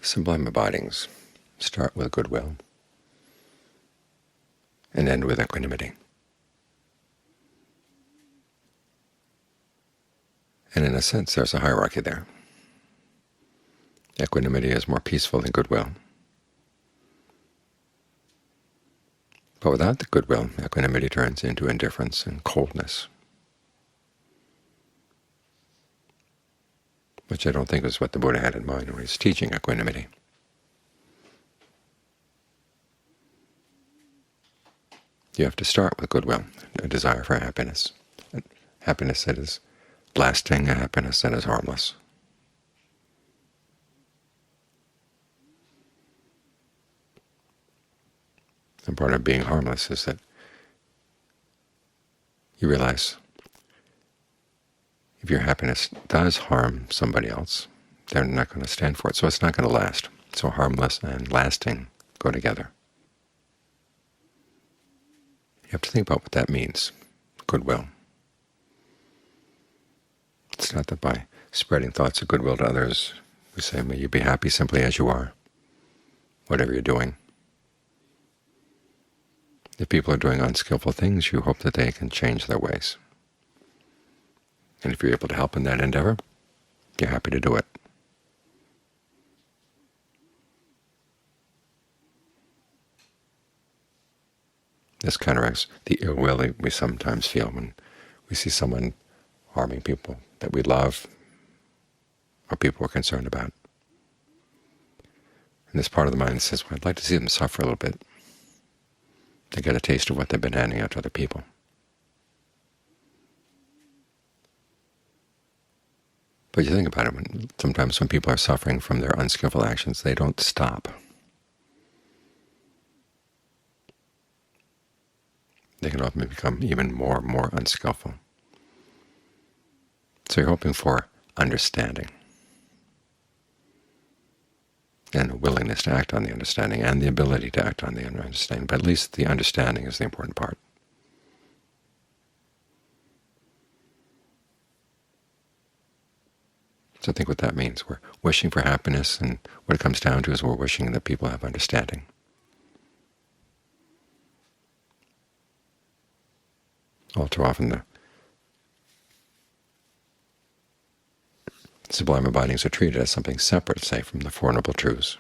Sublime abidings start with goodwill and end with equanimity. And in a sense, there's a hierarchy there. Equanimity is more peaceful than goodwill. But without the goodwill, equanimity turns into indifference and coldness, which I don't think is what the Buddha had in mind when he was teaching equanimity. You have to start with goodwill, a desire for happiness, happiness that is lasting, a happiness that is harmless. And part of being harmless is that you realize if your happiness does harm somebody else, they're not going to stand for it, so it's not going to last. So harmless and lasting go together. You have to think about what that means, goodwill. It's not that by spreading thoughts of goodwill to others, we say, may you be happy simply as you are, whatever you're doing. If people are doing unskillful things, you hope that they can change their ways. And if you're able to help in that endeavor, you're happy to do it. This counteracts the ill will that we sometimes feel when we see someone harming people that we love or people we're concerned about. And this part of the mind says, well, I'd like to see them suffer a little bit, to get a taste of what they've been handing out to other people. But you think about it, sometimes when people are suffering from their unskillful actions, they don't stop. They can often become even more and more unskillful. So you're hoping for understanding and a willingness to act on the understanding and the ability to act on the understanding. But at least the understanding is the important part. So think what that means. We're wishing for happiness, and what it comes down to is we're wishing that people have understanding. All too often the sublime abidings are treated as something separate, say, from the Four Noble Truths.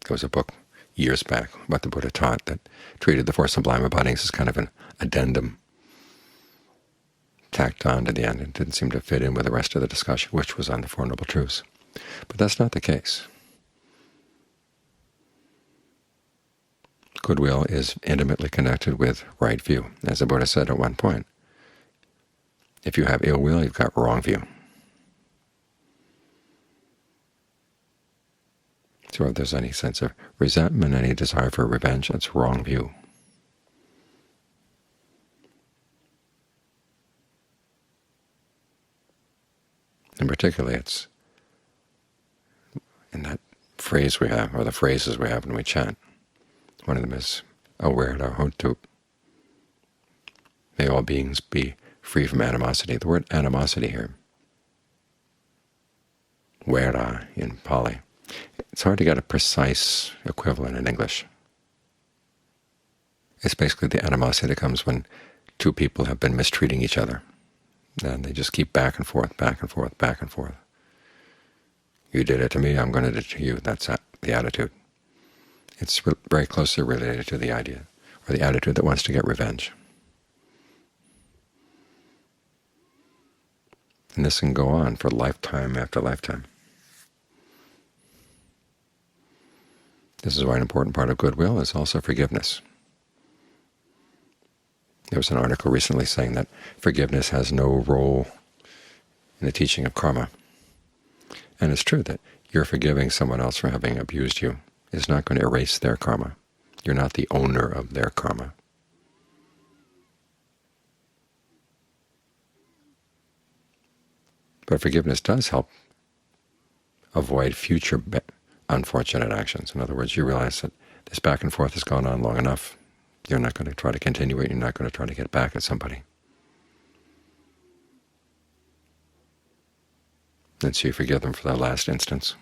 There was a book years back, what the Buddha taught, that treated the Four Sublime Abidings as kind of an addendum tacked on to the end. It didn't seem to fit in with the rest of the discussion, which was on the Four Noble Truths. But that's not the case. Goodwill is intimately connected with right view. As the Buddha said at one point, if you have ill will, you've got wrong view. So if there's any sense of resentment, any desire for revenge, that's wrong view. And particularly it's in that phrase we have, or the phrases we have when we chant. One of them is, Awerta Hotu. May all beings be free from animosity. The word animosity here, Wera in Pali, it's hard to get a precise equivalent in English. It's basically the animosity that comes when two people have been mistreating each other, and they just keep back and forth, back and forth, back and forth. You did it to me, I'm going to do it to you. That's the attitude. It's very closely related to the idea, or the attitude that wants to get revenge. And this can go on for lifetime after lifetime. This is why an important part of goodwill is also forgiveness. There was an article recently saying that forgiveness has no role in the teaching of karma. And it's true that you're forgiving someone else for having abused you is not going to erase their karma. You're not the owner of their karma. But forgiveness does help avoid future unfortunate actions. In other words, you realize that this back and forth has gone on long enough. You're not going to try to continue it. You're not going to try to get back at somebody. And so you forgive them for that last instance,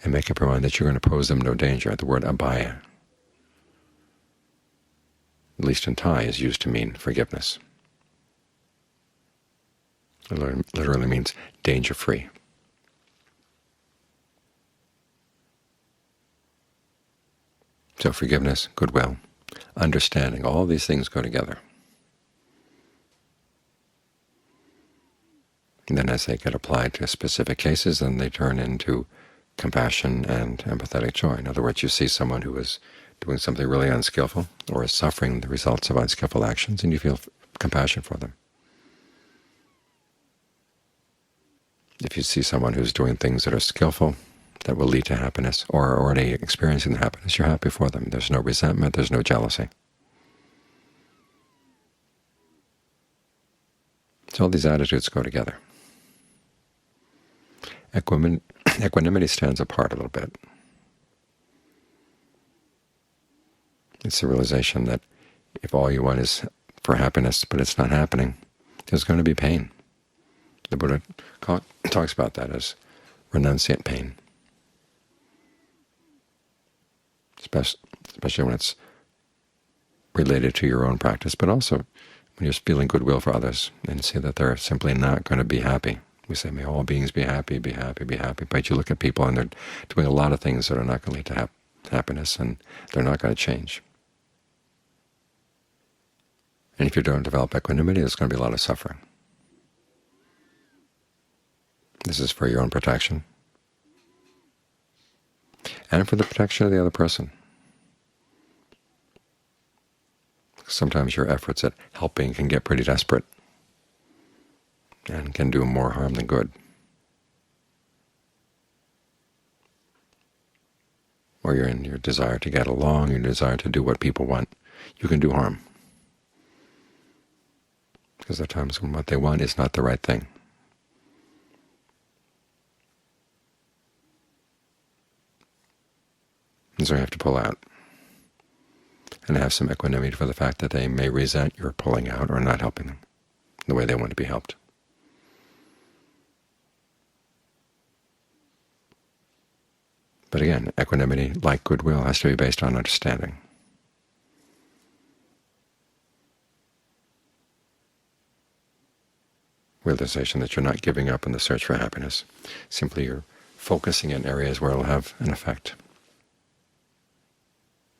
and make up your mind that you're going to pose them no danger. The word abhaya, at least in Thai, is used to mean forgiveness. It literally means danger-free. So forgiveness, goodwill, understanding, all these things go together. And then as they get applied to specific cases, then they turn into compassion and empathetic joy. In other words, you see someone who is doing something really unskillful or is suffering the results of unskillful actions, and you feel compassion for them. If you see someone who's doing things that are skillful, that will lead to happiness, or are already experiencing the happiness, you're happy for them. There's no resentment, there's no jealousy. So all these attitudes go together. Equanimity stands apart a little bit. It's the realization that if all you want is for happiness, but it's not happening, there's going to be pain. The Buddha talks about that as renunciate pain, especially when it's related to your own practice, but also when you're feeling goodwill for others and see that they're simply not going to be happy. We say, may all beings be happy, be happy, be happy. But you look at people and they're doing a lot of things that are not going to lead to happiness, and they're not going to change. And if you don't develop equanimity, there's going to be a lot of suffering. This is for your own protection and for the protection of the other person. Sometimes your efforts at helping can get pretty desperate and can do more harm than good. Or you're in your desire to get along, your desire to do what people want, you can do harm. Because there are times when what they want is not the right thing. And so you have to pull out and have some equanimity for the fact that they may resent your pulling out or not helping them the way they want to be helped. But again, equanimity, like goodwill, has to be based on understanding. Realization that you're not giving up in the search for happiness. Simply you're focusing in areas where it will have an effect.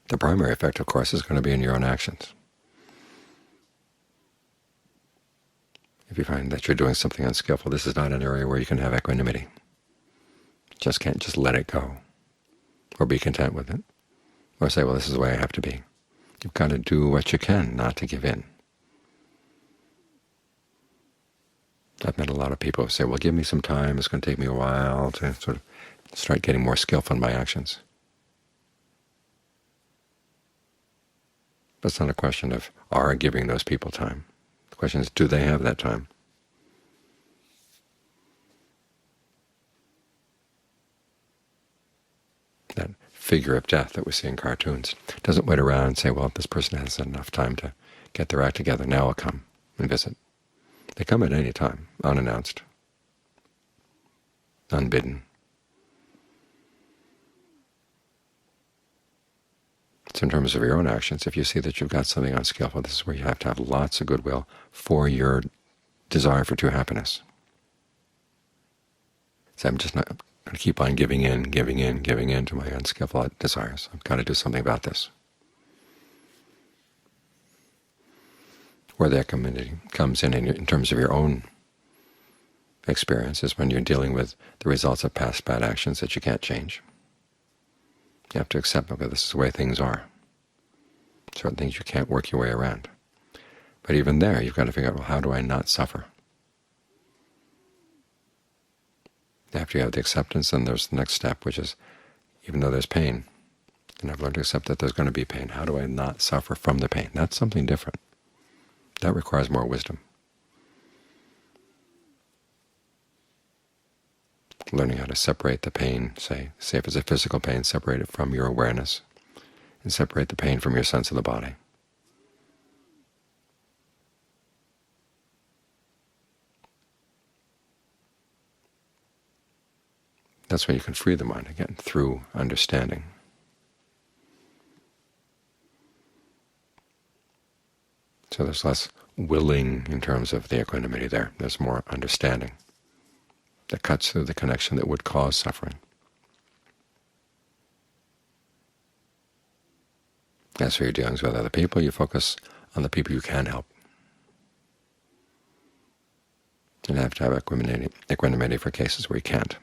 The primary effect, of course, is going to be in your own actions. If you find that you're doing something unskillful, this is not an area where you can have equanimity. You can't just let it go, or be content with it, or say, well, this is the way I have to be. You've got to do what you can not to give in. I've met a lot of people who say, well, give me some time, it's going to take me a while to sort of start getting more skillful in my actions. But it's not a question of our giving those people time. The question is, do they have that time? That figure of death that we see in cartoons doesn't wait around and say, well, this person has enough time to get their act together, now I'll come and visit. They come at any time, unannounced, unbidden. So in terms of your own actions, if you see that you've got something unskillful, this is where you have to have lots of goodwill for your desire for true happiness. So I'm just not going to keep on giving in to my unskillful desires. I've got to do something about this. Where the equanimity comes in terms of your own experience is when you're dealing with the results of past bad actions that you can't change. You have to accept, okay, this is the way things are. Certain things you can't work your way around. But even there, you've got to figure out, well, how do I not suffer? After you have the acceptance, then there's the next step, which is, even though there's pain, and I've learned to accept that there's going to be pain, how do I not suffer from the pain? That's something different. That requires more wisdom. Learning how to separate the pain, say if it's a physical pain, separate it from your awareness, and separate the pain from your sense of the body. That's when you can free the mind, again, through understanding. So there's less willing in terms of the equanimity there. There's more understanding that cuts through the connection that would cause suffering. As for your dealings with other people, you focus on the people you can help. You have to have equanimity for cases where you can't.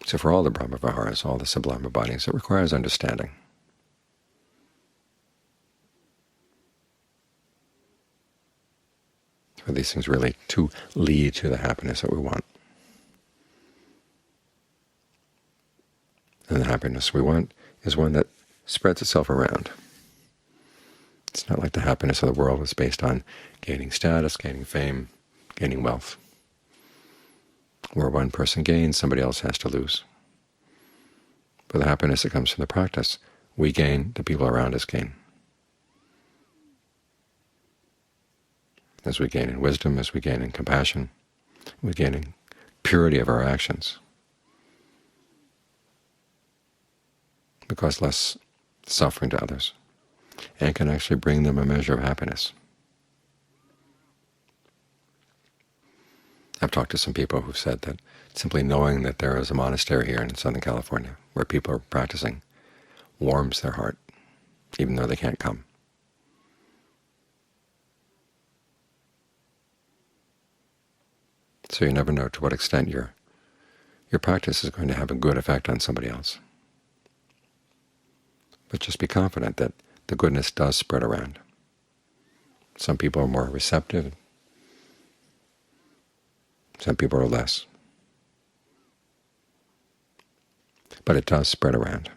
So for all the Brahma-viharas, all the sublime abidings, it requires understanding. For these things really to lead to the happiness that we want. And the happiness we want is one that spreads itself around. It's not like the happiness of the world is based on gaining status, gaining fame, gaining wealth. Where one person gains, somebody else has to lose. But the happiness that comes from the practice, we gain, the people around us gain. As we gain in wisdom, as we gain in compassion, we gain in purity of our actions. We cause less suffering to others, and can actually bring them a measure of happiness. I've talked to some people who've said that simply knowing that there is a monastery here in Southern California where people are practicing warms their heart, even though they can't come. So you never know to what extent your practice is going to have a good effect on somebody else. But just be confident that the goodness does spread around. Some people are more receptive, some people are less. But it does spread around.